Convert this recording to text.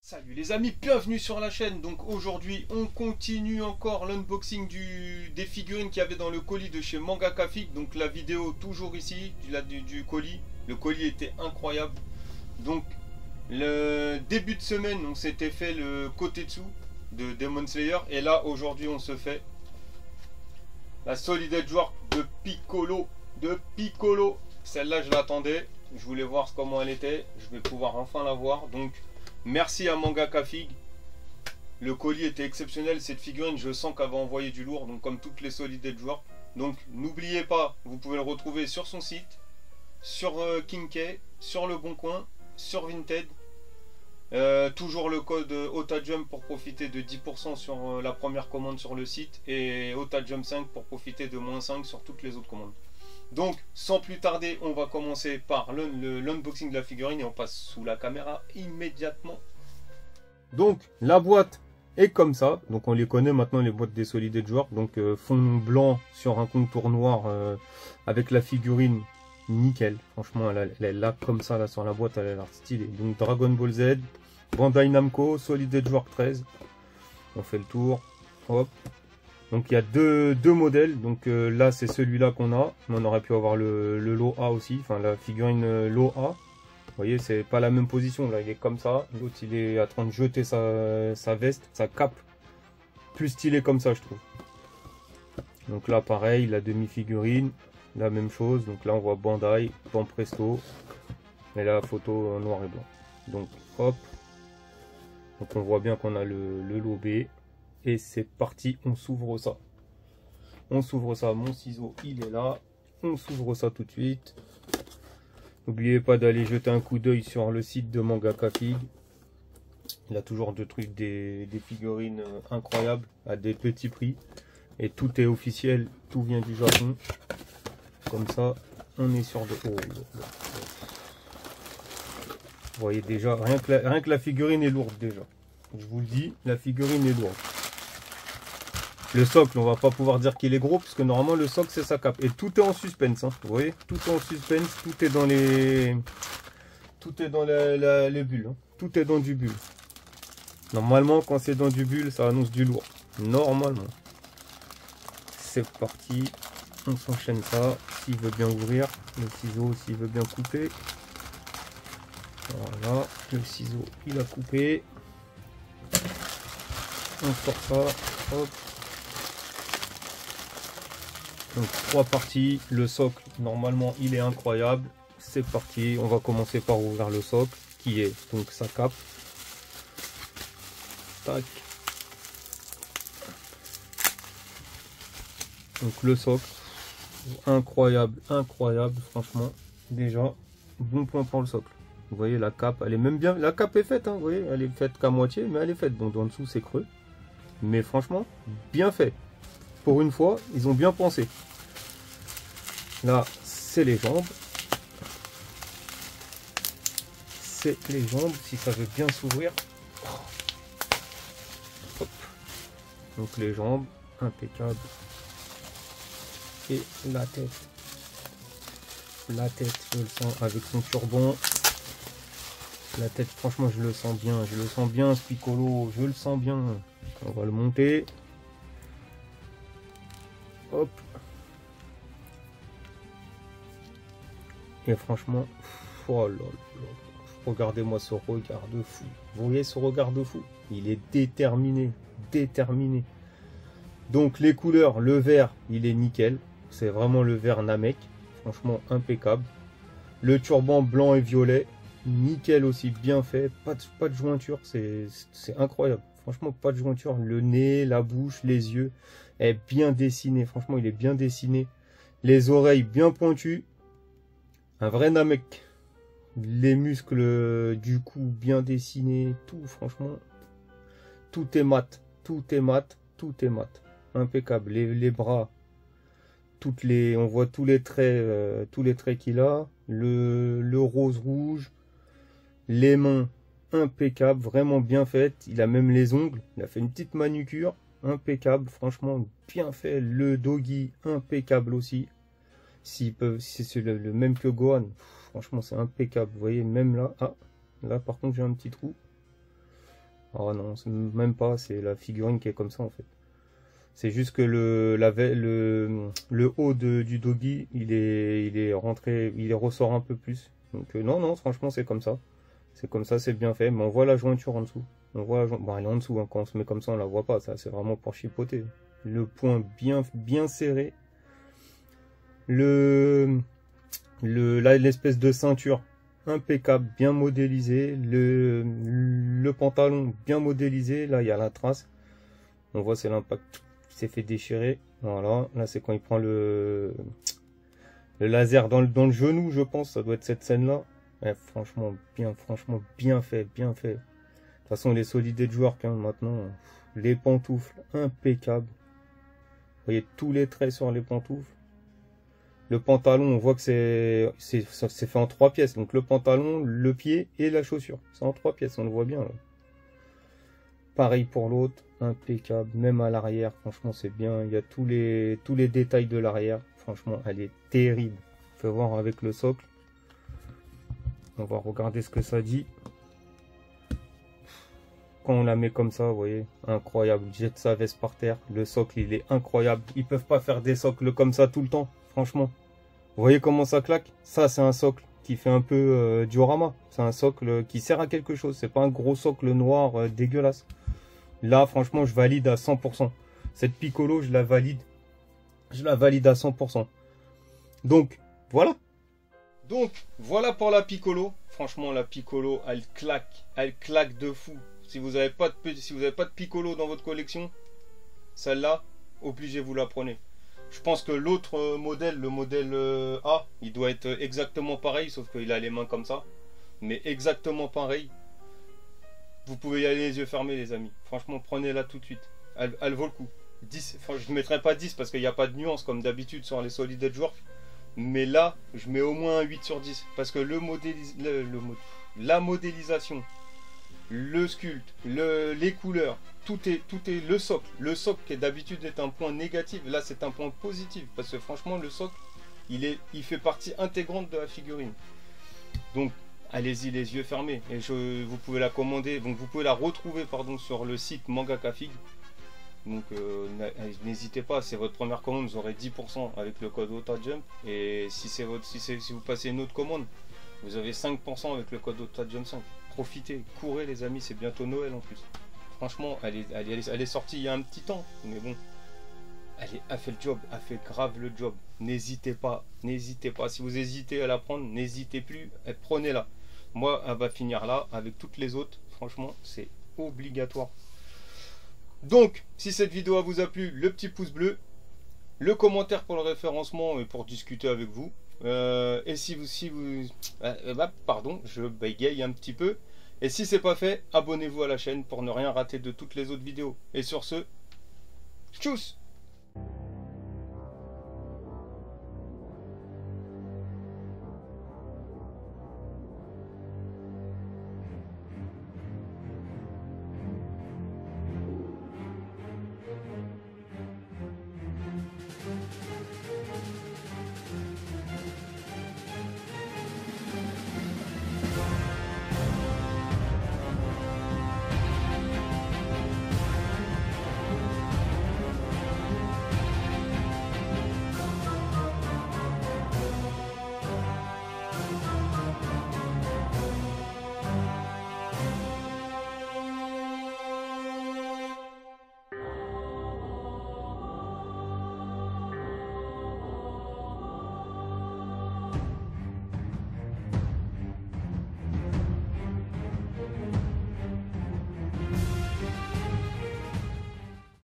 Salut les amis, bienvenue sur la chaîne. Donc aujourd'hui on continue encore l'unboxing des figurines qu'il y avait dans le colis de chez Mangaka Fig. Donc la vidéo toujours ici du colis. Le colis était incroyable. Donc le début de semaine on s'était fait le Kotetsu de Demon Slayer. Et là aujourd'hui on se fait la Solid Edge Work de Piccolo. Celle-là je l'attendais. Je voulais voir comment elle était. Je vais pouvoir enfin la voir. Donc merci à Mangaka Fig. Le colis était exceptionnel. Cette figurine, je sens qu'elle va envoyer du lourd. Donc comme toutes les Solid Edge Work. Donc n'oubliez pas, vous pouvez le retrouver sur son site, sur Kinkei, sur Le Bon Coin, sur Vinted. Toujours le code OTAJUMP pour profiter de 10% sur la première commande sur le site. Et OTAJUMP 5 pour profiter de -5 sur toutes les autres commandes. Donc sans plus tarder, on va commencer par l'unboxing de la figurine et on passe sous la caméra immédiatement. Donc la boîte est comme ça, donc on les connaît maintenant, les boîtes des Solid Edge Work. Donc fond blanc sur un contour noir avec la figurine nickel. Franchement elle est là comme ça là sur la boîte, elle a l'air stylée. Donc Dragon Ball Z, Bandai Namco, Solid Edge Work 13. On fait le tour, hop. Donc il y a deux modèles, donc là c'est celui-là qu'on a, on aurait pu avoir le lot A aussi, enfin la figurine lot A. Vous voyez, c'est pas la même position, là il est comme ça, l'autre il est en train de jeter sa veste, sa cape, plus stylé comme ça je trouve. Donc là pareil, la demi-figurine, la même chose, donc là on voit Bandai, dans Presto, et la photo en noir et blanc. Donc hop, donc on voit bien qu'on a le lot B. Et c'est parti, on s'ouvre ça. On s'ouvre ça, mon ciseau il est là. On s'ouvre ça tout de suite. N'oubliez pas d'aller jeter un coup d'œil sur le site de Mangaka Fig. Il a toujours des trucs, des figurines incroyables à des petits prix. Et tout est officiel, tout vient du Japon. Comme ça, on est sûr de... Oh. Vous voyez déjà, rien que la figurine est lourde déjà. Je vous le dis, la figurine est lourde. Le socle, on va pas pouvoir dire qu'il est gros, puisque normalement le socle c'est sa cape. Et tout est en suspense, hein. Vous voyez, tout est en suspense, tout est dans les... Tout est dans les bulles, hein. Tout est dans du bulle. Normalement, quand c'est dans du bulle, ça annonce du lourd. Normalement. C'est parti. On s'enchaîne ça. S'il veut bien ouvrir, le ciseau, s'il veut bien couper. Voilà, le ciseau, il a coupé. On sort ça, hop. Donc 3 parties, le socle normalement il est incroyable. C'est parti, on va commencer par ouvrir le socle qui est donc sa cape. Tac. Donc le socle, incroyable, franchement. Déjà, bon point pour le socle. Vous voyez la cape, elle est même bien, la cape est faite, hein, vous voyez, elle est faite qu'à moitié, mais elle est faite. Donc en dessous c'est creux. Mais franchement, bien fait. Pour une fois, ils ont bien pensé. Là, c'est les jambes. C'est les jambes, si ça veut bien s'ouvrir. Hop. Donc les jambes, impeccable. Et la tête. La tête, je le sens avec son turban. La tête, franchement, je le sens bien. Je le sens bien, ce Piccolo. Je le sens bien. On va le monter. Hop. Et franchement, oh là là, regardez-moi ce regard de fou. Vous voyez ce regard de fou? Il est déterminé, déterminé. Donc les couleurs, le vert, il est nickel. C'est vraiment le vert Namek. Franchement, impeccable. Le turban blanc et violet, nickel aussi, bien fait. Pas de jointure, c'est incroyable. Franchement, pas de jointure. Le nez, la bouche, les yeux est bien dessiné. Franchement, il est bien dessiné. Les oreilles bien pointues. Un vrai Namek. Les muscles du cou bien dessinés. Tout, franchement. Tout est mat. Tout est mat. Tout est mat. Impeccable. Les bras. On voit tous les traits qu'il a. Le rose rouge. Les mains. Impeccable. Vraiment bien faites. Il a même les ongles. Il a fait une petite manucure. Impeccable. Franchement, bien fait. Le doggy. Impeccable aussi. Si c'est le même que Gohan, franchement c'est impeccable. Vous voyez, même là, ah, là par contre j'ai un petit trou. Oh non, c'est même pas, c'est la figurine qui est comme ça en fait. C'est juste que le haut du doggy, il est rentré, il ressort un peu plus. Donc non, non, franchement c'est comme ça. C'est comme ça, c'est bien fait. Mais on voit la jointure en dessous. On voit la bon, elle est en dessous, hein. Quand on se met comme ça, on la voit pas. Ça, c'est vraiment pour chipoter. Le point bien serré. L'espèce de ceinture impeccable, bien modélisée. Le pantalon bien modélisé. Là, il y a la trace. On voit, c'est l'impact qui s'est fait déchirer. Voilà. Là, c'est quand il prend le laser dans le genou, je pense. Ça doit être cette scène-là. Ouais, franchement bien fait, bien fait. De toute façon, les Solid Edgework, hein, maintenant, les pantoufles, impeccables. Vous voyez tous les traits sur les pantoufles. Le pantalon, on voit que c'est fait en 3 pièces. Donc le pantalon, le pied et la chaussure. C'est en 3 pièces, on le voit bien là. Pareil pour l'autre, impeccable. Même à l'arrière, franchement, c'est bien. Il y a tous les détails de l'arrière. Franchement, elle est terrible. Faut voir avec le socle. On va regarder ce que ça dit. Quand on la met comme ça, vous voyez, incroyable. Jette sa veste par terre. Le socle, il est incroyable. Ils peuvent pas faire des socles comme ça tout le temps, franchement. Vous voyez comment ça claque? Ça, c'est un socle qui fait un peu diorama. C'est un socle qui sert à quelque chose. C'est pas un gros socle noir dégueulasse. Là, franchement, je valide à 100%. Cette Piccolo, je la valide. Je la valide à 100%. Donc, voilà. Donc, voilà pour la Piccolo. Franchement, la Piccolo, elle claque de fou. Si vous n'avez pas de Piccolo dans votre collection, celle-là, obligé, vous la prenez. Je pense que l'autre modèle, le modèle A, il doit être exactement pareil, sauf qu'il a les mains comme ça. Mais exactement pareil. Vous pouvez y aller les yeux fermés, les amis. Franchement, prenez-la tout de suite. Elle vaut le coup. 10, enfin, je ne mettrai pas 10 parce qu'il n'y a pas de nuance comme d'habitude sur les Solid Edgework. Mais là, je mets au moins un 8 sur 10. Parce que la modélisation, le sculpte, les couleurs, tout est le socle. Le socle qui d'habitude est un point négatif, là c'est un point positif. Parce que franchement, le socle, il fait partie intégrante de la figurine. Donc, allez-y les yeux fermés. Et vous pouvez la commander, donc vous pouvez la retrouver pardon, sur le site Mangaka Fig. Donc n'hésitez pas, c'est votre première commande, vous aurez 10% avec le code OTAJUMP. Et si vous passez une autre commande, vous avez 5% avec le code OTAJUMP 5. Profitez, courez les amis, c'est bientôt Noël en plus. Franchement, elle est sortie il y a un petit temps, mais bon, elle fait le job, elle fait grave le job. N'hésitez pas, n'hésitez pas. Si vous hésitez à la prendre, n'hésitez plus, prenez-la. Moi, elle va finir là, avec toutes les autres, franchement, c'est obligatoire. Donc, si cette vidéo vous a plu, le petit pouce bleu, le commentaire pour le référencement et pour discuter avec vous. Et pardon, je bégaye un petit peu. Et si c'est pas fait, abonnez-vous à la chaîne pour ne rien rater de toutes les autres vidéos. Et sur ce, tchuss!